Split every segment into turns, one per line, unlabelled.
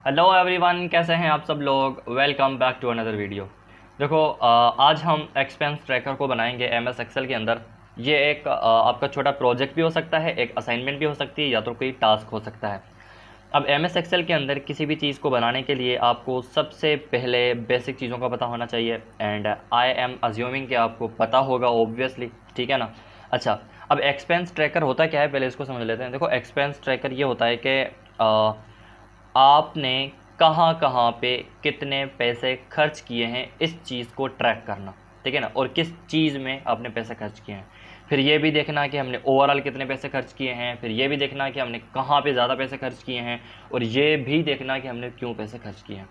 Hello everyone, कैसे हैं आप सब लोग। Welcome back to another video. देखो आज हम एक्सपेंस ट्रैकर को बनाएंगे एम एस एक्सेल के अंदर। ये एक आपका छोटा प्रोजेक्ट भी हो सकता है, एक असाइनमेंट भी हो सकती है, या तो कोई टास्क हो सकता है। अब एम एस एक्सेल के अंदर किसी भी चीज़ को बनाने के लिए आपको सबसे पहले बेसिक चीज़ों का पता होना चाहिए, एंड आई एम अज्यूमिंग कि आपको पता होगा ऑब्वियसली, ठीक है ना। अच्छा, अब एक्सपेंस ट्रैकर होता क्या है, पहले इसको समझ लेते हैं। देखो, एक्सपेंस ट्रैकर ये होता है कि आपने कहाँ कहाँ पे कितने पैसे खर्च किए हैं इस चीज़ को ट्रैक करना, ठीक है ना। और किस चीज़ में आपने पैसे खर्च किए हैं, फिर ये भी देखना कि हमने ओवरऑल कितने पैसे खर्च किए हैं, फिर ये भी देखना कि हमने कहाँ पे ज़्यादा पैसे खर्च किए हैं, और ये भी देखना कि हमने क्यों पैसे खर्च किए हैं।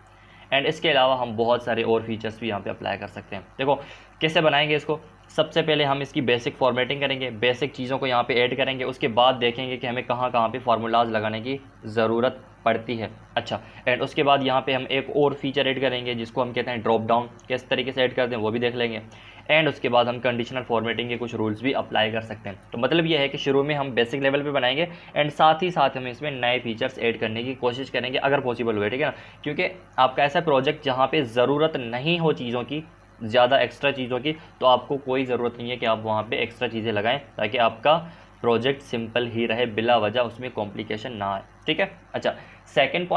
एंड इसके अलावा हम बहुत सारे और फीचर्स भी यहाँ पे अप्लाई कर सकते हैं। देखो कैसे बनाएंगे इसको। सबसे पहले हम इसकी बेसिक फॉर्मेटिंग करेंगे, बेसिक चीज़ों को यहाँ पे ऐड करेंगे, उसके बाद देखेंगे कि हमें कहाँ कहाँ पे फार्मूलाज लगाने की ज़रूरत पड़ती है। अच्छा, एंड उसके बाद यहाँ पे हम एक और फीचर ऐड करेंगे जिसको हम कहते हैं ड्रॉप डाउन। किस तरीके से ऐड करते हैं वो भी देख लेंगे। एंड उसके बाद हम कंडीशनल फॉर्मेटिंग के कुछ रूल्स भी अप्लाई कर सकते हैं। तो मतलब ये है कि शुरू में हम बेसिक लेवल पे बनाएंगे, एंड साथ ही साथ हम इसमें नए फीचर्स ऐड करने की कोशिश करेंगे अगर पॉसिबल हुए, ठीक है ना। क्योंकि आपका ऐसा प्रोजेक्ट जहाँ पे ज़रूरत नहीं हो चीज़ों की, ज़्यादा एक्स्ट्रा चीज़ों की, तो आपको कोई ज़रूरत नहीं है कि आप वहाँ पे एक्स्ट्रा चीज़ें लगाएं, ताकि आपका प्रोजेक्ट सिंपल ही रहे, बिला वजह उसमें कॉम्प्लिकेशन ना आए, ठीक है। अच्छा, सेकंड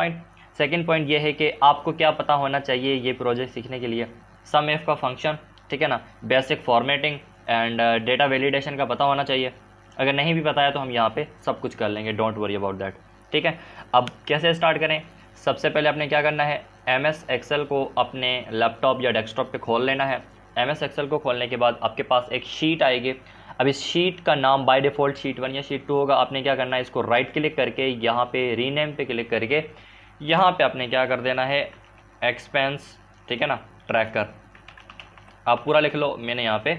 पॉइंट ये है कि आपको क्या पता होना चाहिए ये प्रोजेक्ट सीखने के लिए। सम एफ का फंक्शन, ठीक है ना, basic formatting and data validation का पता होना चाहिए। अगर नहीं भी पता है तो हम यहाँ पे सब कुछ कर लेंगे, डोंट वरी अबाउट दैट, ठीक है। अब कैसे स्टार्ट करें। सबसे पहले आपने क्या करना है, एम एस एक्सेल को अपने लैपटॉप या डेस्कटॉप पे खोल लेना है। एम एस एक्सेल को खोलने के बाद आपके पास एक शीट आएगी। अब इस शीट का नाम बाय डिफ़ॉल्ट शीट 1 या शीट 2 होगा। आपने क्या करना है, इसको राइट क्लिक करके यहाँ पे रीनेम पे क्लिक करके यहाँ पे आपने क्या कर देना है, एक्सपेंस, ठीक है ना, ट्रैकर। आप पूरा लिख लो, मैंने यहाँ पे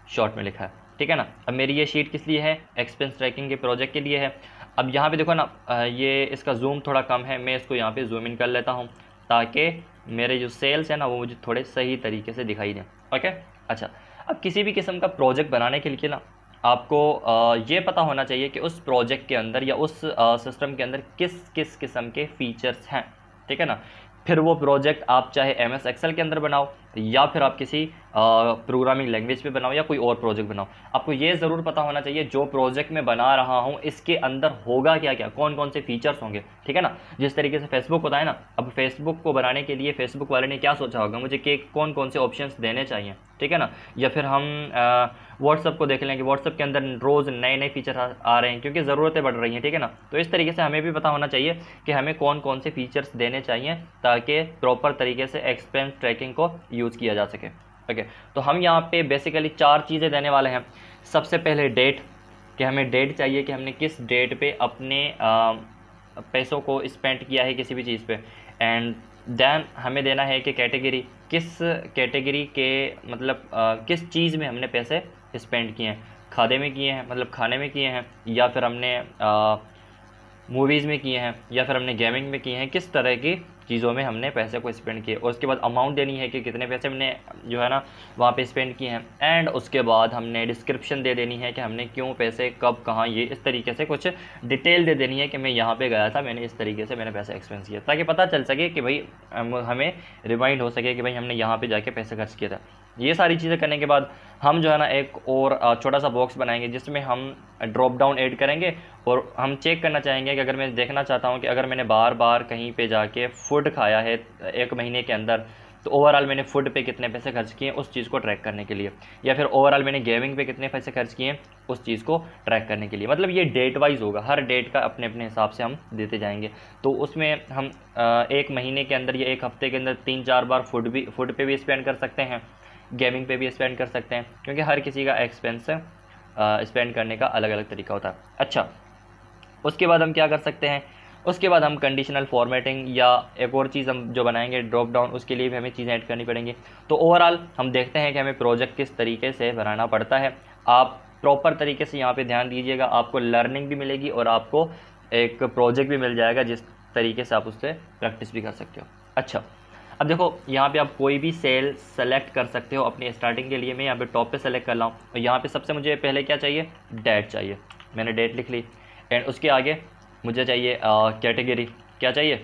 शॉर्ट में लिखा है, ठीक है ना। अब मेरी ये शीट किस लिए है, एक्सपेंस ट्रैकिंग के प्रोजेक्ट के लिए है। अब यहाँ पे देखो ना, ये इसका जूम थोड़ा कम है, मैं इसको यहाँ पे जूम इन कर लेता हूँ ताकि मेरे जो सेल्स है ना वो मुझे थोड़े सही तरीके से दिखाई दें। ओके। अच्छा, अब किसी भी किस्म का प्रोजेक्ट बनाने के लिए ना आपको ये पता होना चाहिए कि उस प्रोजेक्ट के अंदर या उस सिस्टम के अंदर किस किस किस्म के फीचर्स हैं, ठीक है ना। फिर वो प्रोजेक्ट आप चाहे एम एस एक्सेल के अंदर बनाओ, या फिर आप किसी प्रोग्रामिंग लैंग्वेज पे बनाओ, या कोई और प्रोजेक्ट बनाओ, आपको ये ज़रूर पता होना चाहिए जो प्रोजेक्ट में बना रहा हूँ इसके अंदर होगा क्या क्या, कौन कौन से फीचर्स होंगे, ठीक है ना। जिस तरीके से फेसबुक होता है ना, अब फेसबुक को बनाने के लिए फेसबुक वाले ने क्या सोचा होगा, मुझे कि कौन कौन से ऑप्शंस देने चाहिए, ठीक है ना। या फिर हम व्हाट्सअप को देख लें कि व्हाट्सअप के अंदर रोज़ नए नए फीचर आ रहे हैं क्योंकि ज़रूरतें बढ़ रही हैं, ठीक है ना। तो इस तरीके से हमें भी पता होना चाहिए कि हमें कौन कौन से फीचर्स देने चाहिए ताकि प्रॉपर तरीके से एक्सपेंस ट्रैकिंग को यूज़ किया जा सके। ओके, तो हम यहाँ पे बेसिकली 4 चीज़ें देने वाले हैं। सबसे पहले डेट, कि हमें डेट चाहिए कि हमने किस डेट पे अपने पैसों को स्पेंड किया है किसी भी चीज़ पे। एंड देन हमें देना है कि कैटेगरी, किस कैटेगरी के मतलब किस चीज़ में हमने पैसे स्पेंड किए हैं, खाने में किए हैं, मतलब खाने में किए हैं, या फिर हमने मूवीज़ में किए हैं, या फिर हमने गेमिंग में किए हैं, किस तरह की चीज़ों में हमने पैसे को स्पेंड किए। और उसके बाद अमाउंट देनी है कि कितने पैसे हमने जो है ना वहाँ पे स्पेंड किए हैं। एंड उसके बाद हमने डिस्क्रिप्शन दे देनी है कि हमने क्यों पैसे कब कहाँ, ये इस तरीके से कुछ डिटेल दे देनी है कि मैं यहाँ पे गया था, मैंने इस तरीके से मैंने पैसे एक्सपेंस किया, ताकि पता चल सके कि भाई हमें रिमाइंड हो सके कि भाई हमने यहाँ पर जाके पैसे खर्च किया था। ये सारी चीज़ें करने के बाद हम जो है ना एक और छोटा सा बॉक्स बनाएंगे जिसमें हम ड्रॉप डाउन ऐड करेंगे, और हम चेक करना चाहेंगे कि अगर मैं देखना चाहता हूँ कि अगर मैंने बार बार कहीं पे जाके फूड खाया है 1 महीने के अंदर, तो ओवरऑल मैंने फूड पे कितने पैसे खर्च किए उस चीज़ को ट्रैक करने के लिए, या फिर ओवरऑल मैंने गेमिंग पे कितने पैसे खर्च किए उस चीज़ को ट्रैक करने के लिए। मतलब ये डेट वाइज होगा, हर डेट का अपने अपने हिसाब से हम देते जाएंगे। तो उसमें हम 1 महीने के अंदर या 1 हफ्ते के अंदर 3-4 बार फूड पे भी स्पेंड कर सकते हैं, गेमिंग पे भी स्पेंड कर सकते हैं, क्योंकि हर किसी का एक्सपेंस स्पेंड करने का अलग अलग तरीका होता है। अच्छा, उसके बाद हम क्या कर सकते हैं, उसके बाद हम कंडीशनल फॉर्मेटिंग या एक और चीज़ हम जो बनाएंगे ड्रॉप डाउन, उसके लिए भी हमें चीज़ें ऐड करनी पड़ेंगी। तो ओवरऑल हम देखते हैं कि हमें प्रोजेक्ट किस तरीके से बनाना पड़ता है। आप प्रॉपर तरीके से यहाँ पे ध्यान दीजिएगा, आपको लर्निंग भी मिलेगी और आपको एक प्रोजेक्ट भी मिल जाएगा जिस तरीके से आप उससे प्रैक्टिस भी कर सकते हो। अच्छा, अब देखो यहाँ पे आप कोई भी सेल सेलेक्ट कर सकते हो अपनी स्टार्टिंग के लिए। मैं यहाँ पे टॉप पे सेलेक्ट कर रहा हूँ, और यहाँ पे सबसे मुझे पहले क्या चाहिए, डेट चाहिए, मैंने डेट लिख ली। एंड उसके आगे मुझे चाहिए कैटेगरी, क्या चाहिए,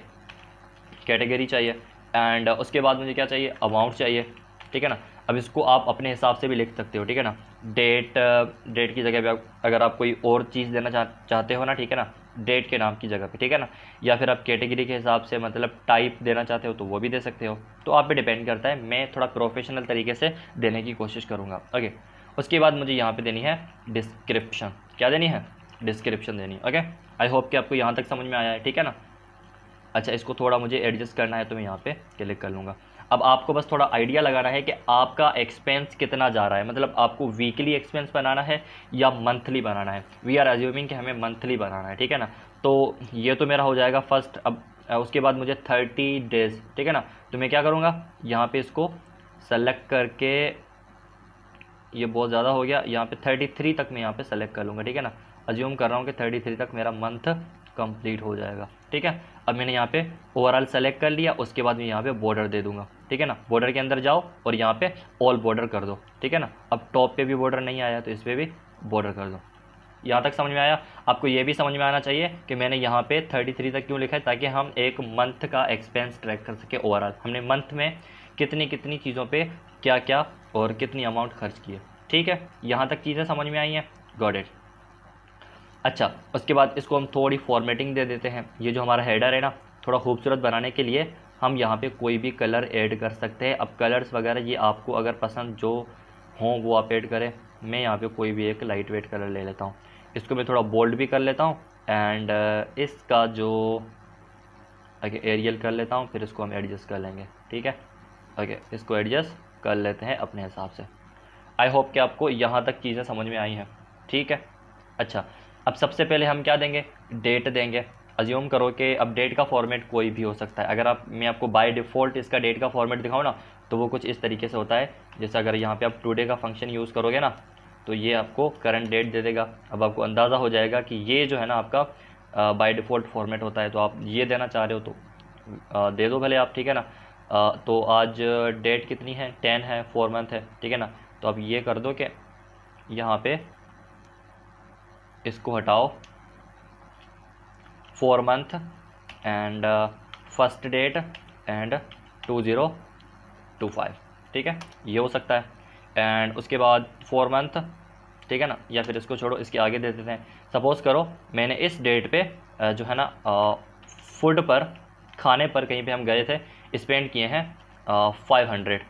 कैटेगरी चाहिए, एंड उसके बाद मुझे क्या चाहिए, अमाउंट चाहिए, ठीक है ना। अब इसको आप अपने हिसाब से भी लिख सकते हो, ठीक है ना। डेट की जगह पे अगर आप कोई और चीज़ देना चाहते हो ना, ठीक है ना, डेट के नाम की जगह पे, ठीक है ना, या फिर आप कैटेगरी के हिसाब से मतलब टाइप देना चाहते हो तो वो भी दे सकते हो, तो आप पे डिपेंड करता है। मैं थोड़ा प्रोफेशनल तरीके से देने की कोशिश करूँगा। ओके, उसके बाद मुझे यहाँ पे देनी है डिस्क्रिप्शन। क्या देनी है, डिस्क्रिप्शन देनी है। ओके, आई होप कि आपको यहाँ तक समझ में आया है, ठीक है ना। अच्छा, इसको थोड़ा मुझे एडजस्ट करना है तो मैं यहाँ पे क्लिक कर लूँगा। अब आपको बस थोड़ा आइडिया लगाना है कि आपका एक्सपेंस कितना जा रहा है, मतलब आपको वीकली एक्सपेंस बनाना है या मंथली बनाना है। वी आर एज्यूमिंग कि हमें मंथली बनाना है, ठीक है ना। तो ये तो मेरा हो जाएगा फर्स्ट। अब उसके बाद मुझे 30 डेज़, ठीक है ना, तो मैं क्या करूँगा, यहाँ पे इसको सेलेक्ट करके, ये बहुत ज़्यादा हो गया, यहाँ पे 33 तक मैं यहाँ पे सेलेक्ट कर लूँगा, ठीक है ना। अज्यूम कर रहा हूँ कि 33 तक मेरा मंथ कंप्लीट हो जाएगा, ठीक है। अब मैंने यहाँ पे ओवरऑल सेलेक्ट कर लिया, उसके बाद मैं यहाँ पे बॉर्डर दे दूँगा, ठीक है ना। बॉर्डर के अंदर जाओ और यहाँ पे ऑल बॉर्डर कर दो, ठीक है ना। अब टॉप पे भी बॉर्डर नहीं आया तो इस पर भी बॉर्डर कर दो। यहाँ तक समझ में आया। आपको ये भी समझ में आना चाहिए कि मैंने यहाँ पे 33 तक क्यों लिखा है, ताकि हम एक मंथ का एक्सपेंस ट्रैक कर सके। ओवरऑल हमने मंथ में कितनी कितनी चीज़ों पे क्या क्या और कितनी अमाउंट खर्च की है, ठीक है। यहाँ तक चीज़ें समझ में आई हैं, गॉट इट। अच्छा, उसके बाद इसको हम थोड़ी फॉर्मेटिंग दे देते हैं। ये जो हमारा हेडर है ना, थोड़ा खूबसूरत बनाने के लिए हम यहाँ पे कोई भी कलर ऐड कर सकते हैं। अब कलर्स वगैरह ये आपको अगर पसंद जो हों वो आप ऐड करें। मैं यहाँ पे कोई भी एक लाइट वेट कलर ले लेता हूँ। इसको मैं थोड़ा बोल्ड भी कर लेता हूँ, एंड इसका जो एरियल कर लेता हूँ, फिर इसको हम एडजस्ट कर लेंगे, ठीक है। ओके, इसको एडजस्ट कर लेते हैं अपने हिसाब से। आई होप कि आपको यहाँ तक चीज़ें समझ में आई हैं, ठीक है। अच्छा, अब सबसे पहले हम क्या देंगे, डेट देंगे। अज्यूम करो कि अब डेट का फॉर्मेट कोई भी हो सकता है। अगर मैं आपको बाय डिफ़ॉल्ट इसका डेट का फॉर्मेट दिखाऊँ ना, तो वो कुछ इस तरीके से होता है। जैसे अगर यहाँ पे आप टुडे का फंक्शन यूज़ करोगे ना, तो ये आपको करंट डेट दे देगा। अब आपको अंदाज़ा हो जाएगा कि ये जो है ना आपका बाय डिफ़ॉल्ट फॉर्मेट होता है। तो आप ये देना चाह रहे हो तो दे दो भले आप, ठीक है ना। तो आज डेट कितनी है, 10 है, 4 मंथ है, ठीक है ना। तो अब ये कर दो कि यहाँ पे इसको हटाओ, 4 month and first date and 2025, ठीक है, ये हो सकता है। एंड उसके बाद 4 मंथ, ठीक है ना, या फिर इसको छोड़ो, इसके आगे दे देते हैं। सपोज़ करो मैंने इस डेट पे जो है ना फूड पर, खाने पर कहीं पे हम गए थे, स्पेंड किए हैं 500।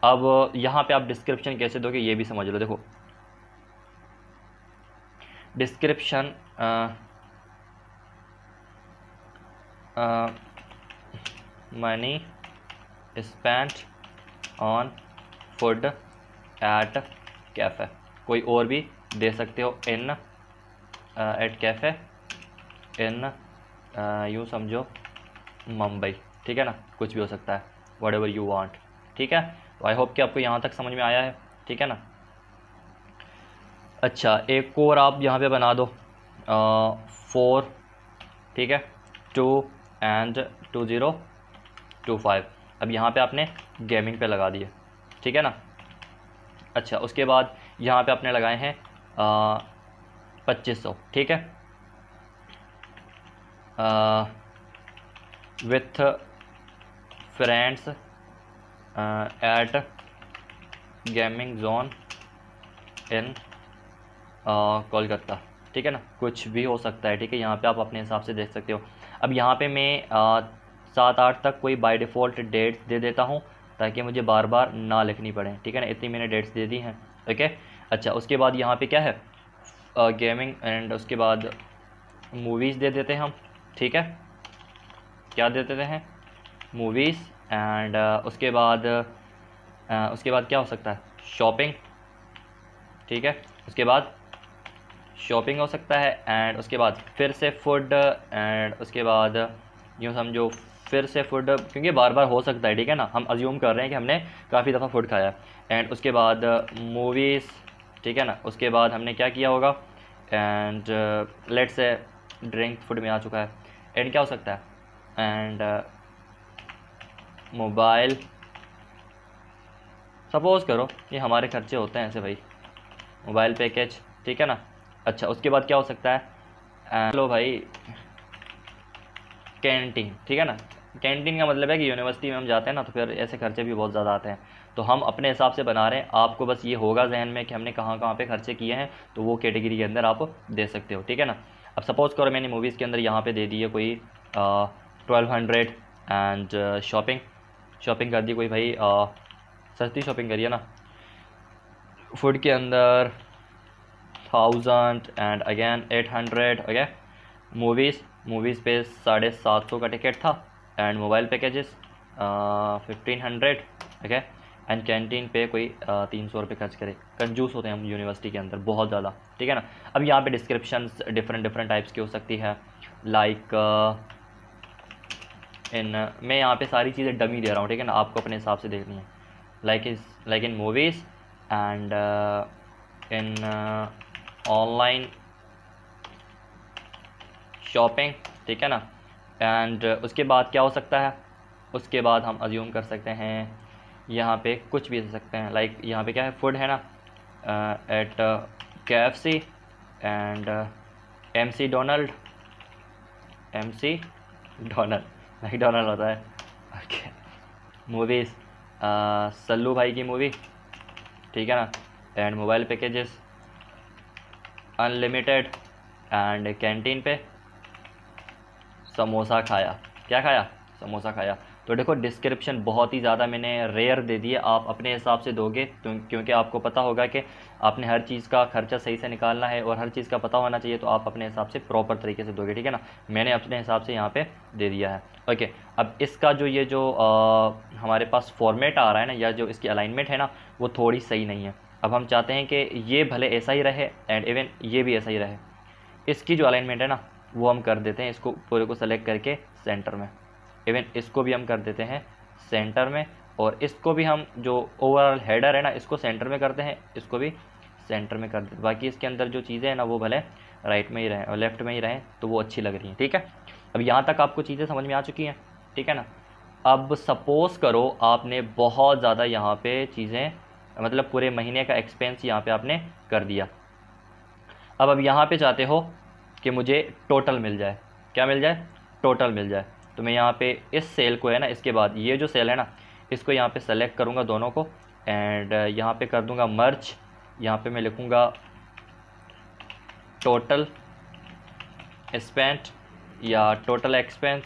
अब यहाँ पे आप डिस्क्रिप्शन कैसे दोगे ये भी समझ लो। देखो description money spent on food at cafe, कोई और भी दे सकते हो, इन एट कैफ़े इन यूँ समझो मुंबई, ठीक है ना, कुछ भी हो सकता है, वट एवर यू वांट, ठीक है। तो आई होप कि आपको यहाँ तक समझ में आया है, ठीक है ना। अच्छा, एक और आप यहाँ पे बना दो 4, ठीक है, 2 एंड 2025। अब यहाँ पे आपने गेमिंग पे लगा दिए, ठीक है ना। अच्छा, उसके बाद यहाँ पे आपने लगाए हैं 2500, ठीक है, with friends at gaming zone in Kolkata, ठीक है ना, कुछ भी हो सकता है, ठीक है। यहाँ पे आप अपने हिसाब से देख सकते हो। अब यहाँ पे मैं 7-8 तक कोई बाय डिफ़ॉल्ट डेट दे देता हूँ, ताकि मुझे बार बार ना लिखनी पड़े, ठीक है ना। इतनी मैंने डेट्स दे दी हैं, ओके। अच्छा, उसके बाद यहाँ पे क्या है, गेमिंग, एंड उसके बाद मूवीज़ दे देते हैं हम, ठीक है। क्या दे देते हैं, मूवीज़, एंड उसके बाद क्या हो सकता है, शॉपिंग, ठीक है। उसके बाद शॉपिंग हो सकता है, एंड उसके बाद फिर से फूड, एंड उसके बाद यूँ समझो फिर से फूड, क्योंकि बार बार हो सकता है, ठीक है ना। हम अज्यूम कर रहे हैं कि हमने काफ़ी दफ़ा फूड खाया, एंड उसके बाद मूवीज़, ठीक है ना। उसके बाद हमने क्या किया होगा, and let's say drink food में आ चुका है, एंड क्या हो सकता है, एंड मोबाइल, सपोज़ करो ये हमारे खर्चे होते हैं ऐसे भाई, मोबाइल पैकेज, ठीक है ना। अच्छा, उसके बाद क्या हो सकता है, लो भाई कैंटीन, ठीक है ना, कैंटीन का मतलब है कि यूनिवर्सिटी में हम जाते हैं ना, तो फिर ऐसे खर्चे भी बहुत ज़्यादा आते हैं। तो हम अपने हिसाब से बना रहे हैं, आपको बस ये होगा जहन में कि हमने कहाँ कहाँ पे खर्चे किए हैं, तो वो कैटेगरी के अंदर आप दे सकते हो, ठीक है ना। अब सपोज़ करो मैंने मूवीज़ के अंदर यहाँ पे दे दी है कोई 1200 एंड शॉपिंग कर दी कोई भाई, सस्ती शॉपिंग करिए ना। फूड के अंदर 1000 एंड अगेन 800, ओके। मूवीज़ पे 750 का टिकट था, and mobile packages 1500, okay. And canteen पे कोई 300 रुपये खर्च करे। कंजूस होते हैं हम यूनिवर्सिटी के अंदर बहुत ज़्यादा, ठीक है ना। अब यहाँ पे डिस्क्रिप्शंस डिफरेंट टाइप्स की हो सकती है, लाइक मैं यहाँ पे सारी चीज़ें डमी दे रहा हूँ, ठीक है ना, आपको अपने हिसाब से देखनी है। Like in movies and in online shopping, ठीक है ना। एंड उसके बाद क्या हो सकता है, उसके बाद हम अज्यूम कर सकते हैं यहाँ पे कुछ भी दे सकते हैं। लाइक यहाँ पे क्या है, फूड है ना, at KFC and MC Donald McDonald होता है, ओके। मूवीज़ सल्लू भाई की मूवी, ठीक है ना। And mobile packages unlimited, and canteen पे समोसा खाया। क्या खाया? समोसा खाया। तो देखो डिस्क्रिप्शन बहुत ही ज़्यादा मैंने रेयर दे दिए, आप अपने हिसाब से दोगे क्योंकि आपको पता होगा कि आपने हर चीज़ का खर्चा सही से निकालना है और हर चीज़ का पता होना चाहिए, तो आप अपने हिसाब से प्रॉपर तरीके से दोगे, ठीक है ना। मैंने अपने हिसाब से यहाँ पे दे दिया है, ओके। अब इसका जो ये जो हमारे पास फॉर्मेट आ रहा है ना, या जो इसकी अलाइनमेंट है ना, वो थोड़ी सही नहीं है। अब हम चाहते हैं कि ये भले ऐसा ही रहे एंड इवन ये भी ऐसा ही रहे। इसकी जो अलाइनमेंट है ना, वो हम कर देते हैं, इसको पूरे को सेलेक्ट करके सेंटर में। इवन इसको भी हम कर देते हैं सेंटर में, और इसको भी हम जो ओवरऑल हेडर है ना, इसको सेंटर में करते हैं, इसको भी सेंटर में कर देते हैं। बाकी इसके अंदर जो चीज़ें हैं ना, वो भले राइट में ही रहें और लेफ़्ट में ही रहें, तो वो अच्छी लग रही हैं, ठीक है। अब यहाँ तक आपको चीज़ें समझ में आ चुकी हैं, ठीक है ना। अब सपोज़ करो आपने बहुत ज़्यादा यहाँ पे चीज़ें, मतलब पूरे महीने का एक्सपेंस यहाँ पे आपने कर दिया। अब यहाँ पे चाहते हो कि मुझे टोटल मिल जाए। क्या मिल जाए? टोटल मिल जाए। तो मैं यहाँ पे इस सेल को है ना, इसके बाद ये जो सेल है ना, इसको यहाँ पे सेलेक्ट करूँगा दोनों को, एंड यहाँ पे कर दूँगा मर्ज। यहाँ पे मैं लिखूँगा टोटल स्पेंट या टोटल एक्सपेंस,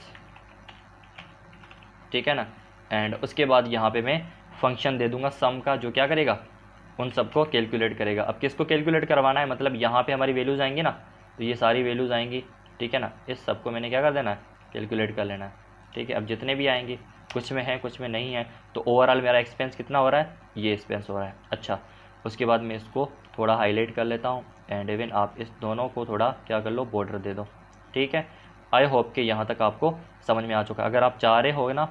ठीक है ना। एंड उसके बाद यहाँ पे मैं फंक्शन दे दूँगा सम का, जो क्या करेगा, उन सबको कैलकुलेट करेगा। अब किसको कैलकुलेट करवाना है, मतलब यहाँ पे हमारी वैल्यूज़ आएंगी ना, तो ये सारी वैल्यूज़ आएंगी, ठीक है ना। इस सबको मैंने क्या कर देना है, कैलकुलेट कर लेना है, ठीक है। अब जितने भी आएंगे, कुछ में है कुछ में नहीं है, तो ओवरऑल मेरा एक्सपेंस कितना हो रहा है, ये एक्सपेंस हो रहा है। अच्छा, उसके बाद मैं इसको थोड़ा हाईलाइट कर लेता हूँ, एंड इवन आप इस दोनों को थोड़ा क्या कर लो, बॉर्डर दे दो, ठीक है। आई होप कि यहाँ तक आपको समझ में आ चुका है। अगर आप चाह रहे हो ना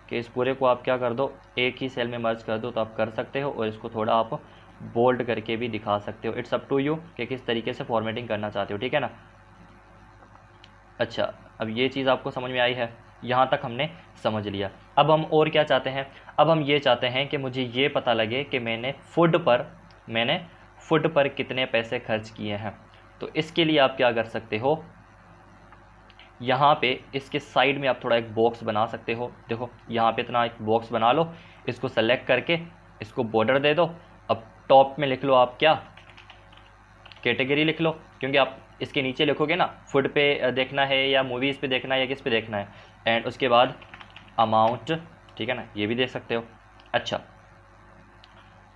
कि इस पूरे को आप क्या कर दो, एक ही सेल में मर्ज कर दो, तो आप कर सकते हो, और इसको थोड़ा आप बोल्ड करके भी दिखा सकते हो। इट्स अप टू यू कि किस तरीके से फॉर्मेटिंग करना चाहते हो, ठीक है ना। अच्छा, अब ये चीज़ आपको समझ में आई है, यहाँ तक हमने समझ लिया। अब हम और क्या चाहते हैं, अब हम ये चाहते हैं कि मुझे ये पता लगे कि मैंने फ़ूड पर कितने पैसे खर्च किए हैं। तो इसके लिए आप क्या कर सकते हो, यहाँ पे इसके साइड में आप थोड़ा एक बॉक्स बना सकते हो। देखो यहाँ पे इतना एक बॉक्स बना लो, इसको सेलेक्ट करके इसको बॉर्डर दे दो। अब टॉप में लिख लो आप क्या, कैटेगरी लिख लो, क्योंकि आप इसके नीचे लिखोगे ना फूड पे देखना है या मूवीज़ पे देखना है या किस पे देखना है, एंड उसके बाद अमाउंट, ठीक है ना, ये भी देख सकते हो। अच्छा,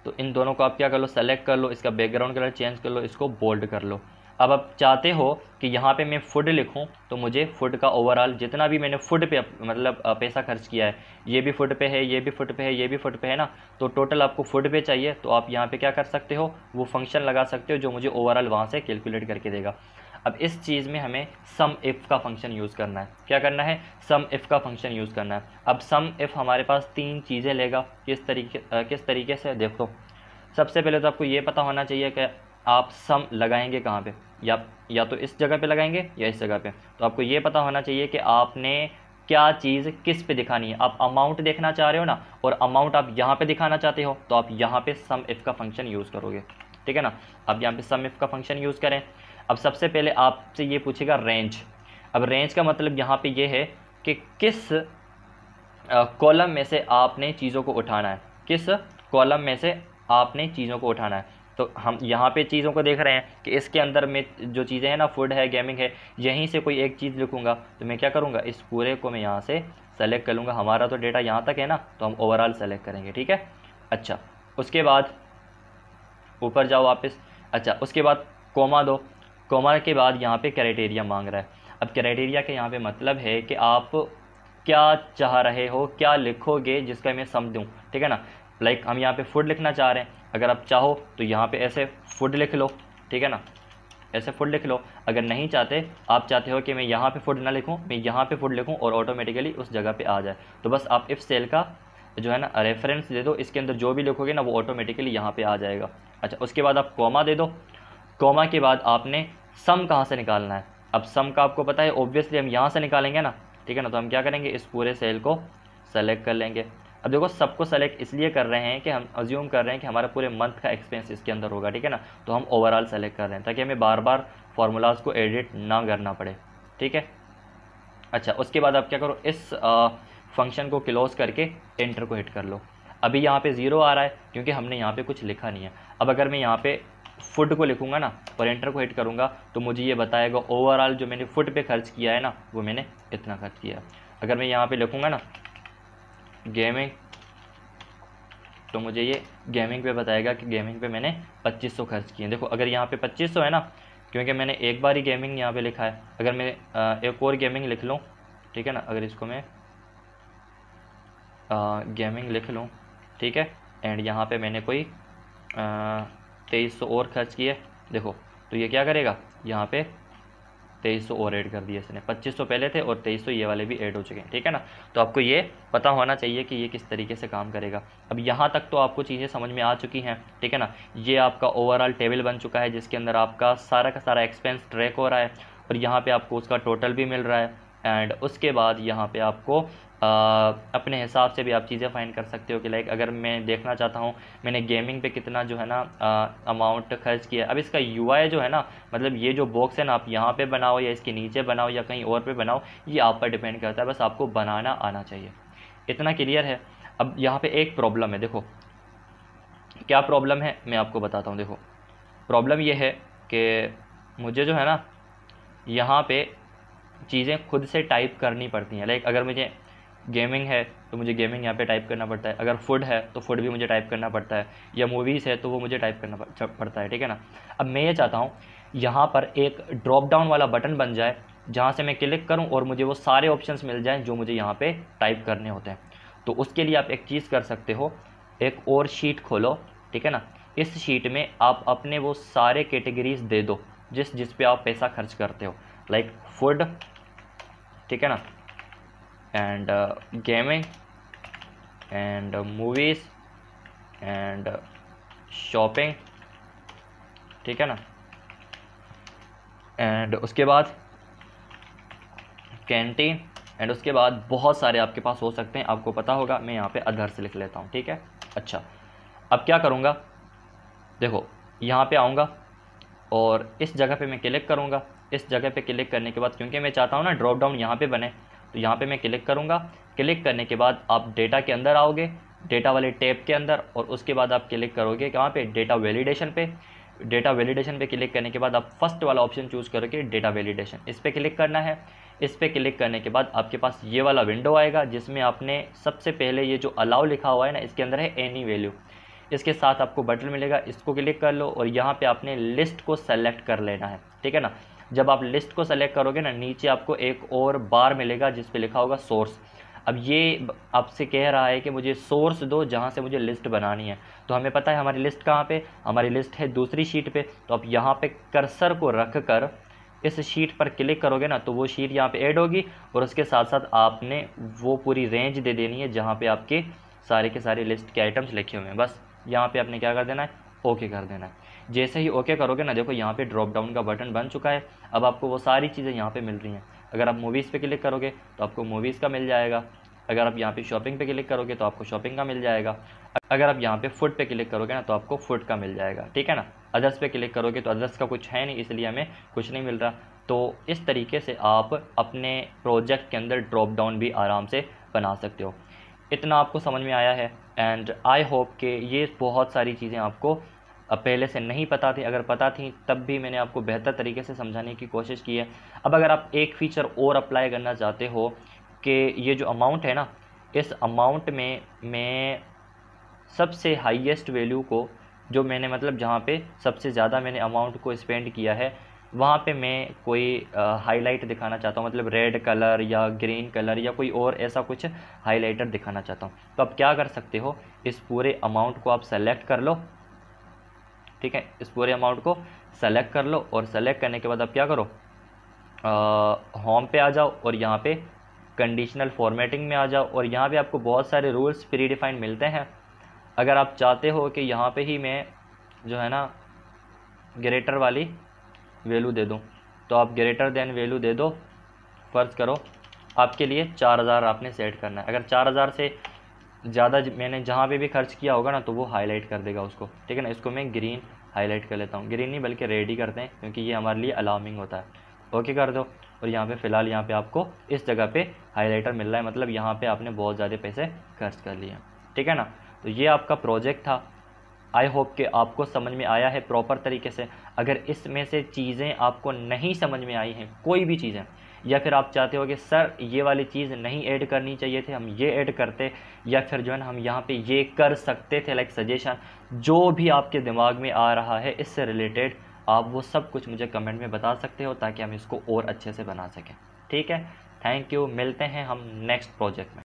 तो इन दोनों को आप क्या कर लो, सेलेक्ट कर लो, इसका बैकग्राउंड कलर चेंज कर लो, इसको बोल्ड कर लो। अब आप चाहते हो कि यहाँ पे मैं फूड लिखूँ, तो मुझे फूड का ओवरऑल जितना भी मैंने फूड पे मतलब पैसा खर्च किया है, ये भी फूड पे है, ये भी फूड पे है, ये भी फूड पे है ना, तो टोटल आपको फूड पे चाहिए, तो आप यहाँ पे क्या कर सकते हो, वो फंक्शन लगा सकते हो जो मुझे ओवरऑल वहाँ से कैलकुलेट करके देगा। अब इस चीज़ में हमें सम इफ़ का फंक्शन यूज़ करना है। क्या करना है, सम इफ़ का फंक्शन यूज़ करना है। अब सम इफ़ हमारे पास 3 चीज़ें लेगा। किस तरीके से, देखो सबसे पहले तो आपको ये पता होना चाहिए कि आप सम लगाएंगे कहाँ पे, या तो इस जगह पे लगाएंगे या इस जगह पे। तो आपको ये पता होना चाहिए कि आपने क्या चीज़ किस पे दिखानी है। आप अमाउंट देखना चाह रहे हो ना, और अमाउंट आप यहाँ पे दिखाना चाहते हो, तो आप यहाँ पे सम इफ़ का फंक्शन यूज़ करोगे, ठीक है ना। आप यहाँ पे सम इफ़ का फंक्शन यूज़ करें। अब सबसे पहले आपसे ये पूछेगा रेंज। अब रेंज का मतलब यहाँ पे ये है कि किस कॉलम में से आपने चीज़ों को उठाना है। किस कॉलम में से आपने चीज़ों को उठाना है। तो हम यहाँ पे चीज़ों को देख रहे हैं कि इसके अंदर में जो चीज़ें हैं ना, फूड है, गेमिंग है, यहीं से कोई एक चीज़ लिखूँगा तो मैं क्या करूँगा, इस पूरे को मैं यहाँ से सेलेक्ट कर लूँगा। हमारा तो डेटा यहाँ तक है ना, तो हम ओवरऑल सेलेक्ट करेंगे, ठीक है। अच्छा, उसके बाद ऊपर जाओ वापस। अच्छा, उसके बाद कोमा दो। कोमा के बाद यहाँ पे क्राइटेरिया मांग रहा है। अब क्राइटेरिया के यहाँ पे मतलब है कि आप क्या चाह रहे हो, क्या लिखोगे जिसका मैं सम दूँ, ठीक है ना। लाइक हम यहाँ पे फूड लिखना चाह रहे हैं, अगर आप चाहो तो यहाँ पे ऐसे फूड लिख लो, ठीक है ना, ऐसे फूड लिख लो। अगर नहीं चाहते, आप चाहते हो कि मैं यहाँ पे फूड ना लिखूँ, मैं यहाँ पे फूड लिखूँ और ऑटोमेटिकली उस जगह पे आ जाए, तो बस आप इफ सेल का जो है ना रेफरेंस दे दो, इसके अंदर जो भी लिखोगे ना वो ऑटोमेटिकली यहाँ पे आ जाएगा। अच्छा, उसके बाद आप कॉमा दे दो। कॉमा के बाद आपने सम कहाँ से निकालना है। अब सम का आपको पता है, ऑब्वियसली हम यहाँ से निकालेंगे ना, ठीक है ना। तो हम क्या करेंगे, इस पूरे सेल को सेलेक्ट कर लेंगे। अब देखो, सबको सेलेक्ट इसलिए कर रहे हैं कि हम अज्यूम कर रहे हैं कि हमारा पूरे मंथ का एक्सपेंस इसके अंदर होगा, ठीक है ना। तो हम ओवरऑल सेलेक्ट कर रहे हैं ताकि हमें बार बार फार्मूलाज को एडिट ना करना पड़े, ठीक है। अच्छा, उसके बाद आप क्या करो, इस फंक्शन को क्लोज करके एंटर को हिट कर लो। अभी यहाँ पे 0 आ रहा है क्योंकि हमने यहाँ पे कुछ लिखा नहीं है। अब अगर मैं यहाँ पे फुट को लिखूँगा ना और एंटर को हिट करूँगा तो मुझे ये बताएगा ओवरऑल जो मैंने फुट पे खर्च किया है ना, वो मैंने इतना खर्च किया है। अगर मैं यहाँ पे लिखूँगा ना गेमिंग, तो मुझे ये गेमिंग पे बताएगा कि गेमिंग पे मैंने 2500 खर्च किए। देखो, अगर यहाँ पे 2500 है ना, क्योंकि मैंने एक बार ही गेमिंग यहाँ पे लिखा है। अगर मैं एक और गेमिंग लिख लूँ, ठीक है ना, अगर इसको मैं गेमिंग लिख लूँ, ठीक है, एंड यहाँ पे मैंने कोई 2300 और खर्च किए, देखो, तो ये क्या करेगा, यहाँ पे 2300 और ऐड कर दिए इसने। 2500 पहले थे और 2300 ये वाले भी ऐड हो चुके हैं, ठीक है ना। तो आपको ये पता होना चाहिए कि ये किस तरीके से काम करेगा। अब यहाँ तक तो आपको चीज़ें समझ में आ चुकी हैं, ठीक है ना। ये आपका ओवरऑल टेबल बन चुका है जिसके अंदर आपका सारा का सारा एक्सपेंस ट्रैक हो रहा है और यहाँ पे आपको उसका टोटल भी मिल रहा है। एंड उसके बाद यहाँ पे आपको अपने हिसाब से भी आप चीज़ें फाइंड कर सकते हो कि लाइक अगर मैं देखना चाहता हूँ मैंने गेमिंग पे कितना जो है ना अमाउंट खर्च किया। अब इसका यूआई जो है ना, मतलब ये जो बॉक्स है ना, आप यहाँ पे बनाओ या इसके नीचे बनाओ या कहीं और पे बनाओ, ये आप पर डिपेंड करता है, बस आपको बनाना आना चाहिए। इतना क्लियर है। अब यहाँ पे एक प्रॉब्लम है, देखो क्या प्रॉब्लम है मैं आपको बताता हूँ। देखो, प्रॉब्लम ये है कि मुझे जो है ना यहाँ पे चीज़ें खुद से टाइप करनी पड़ती हैं। लाइक अगर मुझे गेमिंग है तो मुझे गेमिंग यहाँ पे टाइप करना पड़ता है, अगर फूड है तो फूड भी मुझे टाइप करना पड़ता है, या मूवीज़ है तो वो मुझे टाइप करना पड़ता है, ठीक है ना। अब मैं ये चाहता हूँ यहाँ पर एक ड्रॉप डाउन वाला बटन बन जाए जहाँ से मैं क्लिक करूँ और मुझे वो सारे ऑप्शंस मिल जाएँ जो मुझे यहाँ पे टाइप करने होते हैं। तो उसके लिए आप एक चीज़ कर सकते हो, एक और शीट खोलो, ठीक है ना। इस शीट में आप अपने वो सारे कैटेगरीज दे दो जिस पे आप पैसा खर्च करते हो, लाइक फूड, ठीक है ना, and gaming and movies and shopping, ठीक है ना, एंड उसके बाद कैंटीन, एंड उसके बाद बहुत सारे आपके पास हो सकते हैं, आपको पता होगा। मैं यहाँ पे अदर्स लिख लेता हूँ, ठीक है। अच्छा, अब क्या करूँगा, देखो यहाँ पे आऊँगा और इस जगह पे मैं क्लिक करूँगा। इस जगह पे क्लिक करने के बाद, क्योंकि मैं चाहता हूँ ना ड्रॉप डाउन यहाँ पे बने, तो यहाँ पे मैं क्लिक करूँगा। क्लिक करने के बाद आप डेटा के अंदर आओगे, डेटा वाले टैब के अंदर, और उसके बाद आप क्लिक करोगे कहाँ पे, डेटा वैलिडेशन पे। डेटा वैलिडेशन पे क्लिक करने के बाद आप फर्स्ट वाला ऑप्शन चूज़ करोगे, डेटा वैलिडेशन, इस पर क्लिक करना है। इस पर क्लिक करने के बाद आपके पास ये वाला विंडो आएगा जिसमें आपने सबसे पहले ये जो अलाउ लिखा हुआ है ना, इसके अंदर है एनी वैल्यू। इसके साथ आपको बटन मिलेगा, इसको क्लिक कर लो और यहाँ पे आपने लिस्ट को सेलेक्ट कर लेना है, ठीक है ना। जब आप लिस्ट को सेलेक्ट करोगे ना, नीचे आपको एक और बार मिलेगा जिस पे लिखा होगा सोर्स। अब ये आपसे कह रहा है कि मुझे सोर्स दो जहाँ से मुझे लिस्ट बनानी है। तो हमें पता है हमारी लिस्ट कहाँ पे, हमारी लिस्ट है दूसरी शीट पे। तो आप यहाँ पे कर्सर को रख कर इस शीट पर क्लिक करोगे ना, तो वो शीट यहाँ पे ऐड होगी और उसके साथ साथ आपने वो पूरी रेंज दे देनी है जहाँ पे आपके सारे के सारे लिस्ट के आइटम्स लिखे हुए हैं। बस यहाँ पे आपने क्या कर देना है, ओके कर देना है। जैसे ही ओके करोगे ना, देखो यहाँ पे ड्रॉप डाउन का बटन बन चुका है। अब आपको वो सारी चीज़ें यहाँ पे मिल रही हैं। अगर आप मूवीज़ पे क्लिक करोगे तो आपको मूवीज़ का मिल जाएगा। अगर आप यहाँ पे शॉपिंग पे क्लिक करोगे तो आपको शॉपिंग का मिल जाएगा। अगर आप यहाँ पे फूड पे क्लिक करोगे ना तो आपको फूड का मिल जाएगा, ठीक है ना। अदर्स पे क्लिक करोगे तो अदर्स का कुछ है नहीं, इसलिए हमें कुछ नहीं मिल रहा। तो इस तरीके से आप अपने प्रोजेक्ट के अंदर ड्रॉप डाउन भी आराम से बना सकते हो। इतना आपको समझ में आया है। एंड आई होप कि ये बहुत सारी चीज़ें आपको पहले से नहीं पता थी, अगर पता थी तब भी मैंने आपको बेहतर तरीके से समझाने की कोशिश की है। अब अगर आप एक फ़ीचर और अप्लाई करना चाहते हो कि ये जो अमाउंट है ना, इस अमाउंट में मैं सबसे हाईएस्ट वैल्यू को, जो मैंने मतलब जहाँ पे सबसे ज़्यादा मैंने अमाउंट को स्पेंड किया है, वहाँ पे मैं कोई हाईलाइट दिखाना चाहता हूँ, मतलब रेड कलर या ग्रीन कलर या कोई और ऐसा कुछ हाईलाइटर दिखाना चाहता हूँ। तो आप क्या कर सकते हो, इस पूरे अमाउंट को आप सेलेक्ट कर लो, ठीक है, इस पूरे अमाउंट को सेलेक्ट कर लो और सेलेक्ट करने के बाद आप क्या करो, होम पे आ जाओ और यहाँ पे कंडीशनल फॉर्मेटिंग में आ जाओ और यहाँ पे आपको बहुत सारे रूल्स प्री डिफाइंड मिलते हैं। अगर आप चाहते हो कि यहाँ पे ही मैं जो है ना ग्रेटर वाली वैल्यू दे दूँ, तो आप ग्रेटर देन वैल्यू दे दो। फ़र्ज़ करो आपके लिए 4000 आपने सेट करना है। अगर 4000 से ज़्यादा मैंने जहाँ पे भी खर्च किया होगा ना, तो वो हाईलाइट कर देगा उसको, ठीक है ना। इसको मैं ग्रीन हाईलाइट कर लेता हूँ, ग्रीन नहीं बल्कि रेड ही करते हैं क्योंकि ये हमारे लिए अलार्मिंग होता है। ओके कर दो और यहाँ पे फ़िलहाल यहाँ पे आपको इस जगह पे हाईलाइटर मिल रहा है, मतलब यहाँ पे आपने बहुत ज़्यादा पैसे खर्च कर लिए, ठीक है ना। तो ये आपका प्रोजेक्ट था। आई होप कि आपको समझ में आया है प्रॉपर तरीके से। अगर इसमें से चीज़ें आपको नहीं समझ में आई हैं, कोई भी चीज़ें, या फिर आप चाहते हो कि सर ये वाली चीज़ नहीं ऐड करनी चाहिए थे, हम ये ऐड करते, या फिर जो है ना हम यहाँ पे ये कर सकते थे, लाइक सजेशन, जो भी आपके दिमाग में आ रहा है इससे रिलेटेड, आप वो सब कुछ मुझे कमेंट में बता सकते हो ताकि हम इसको और अच्छे से बना सकें, ठीक है। थैंक यू, मिलते हैं हम नेक्स्ट प्रोजेक्ट में।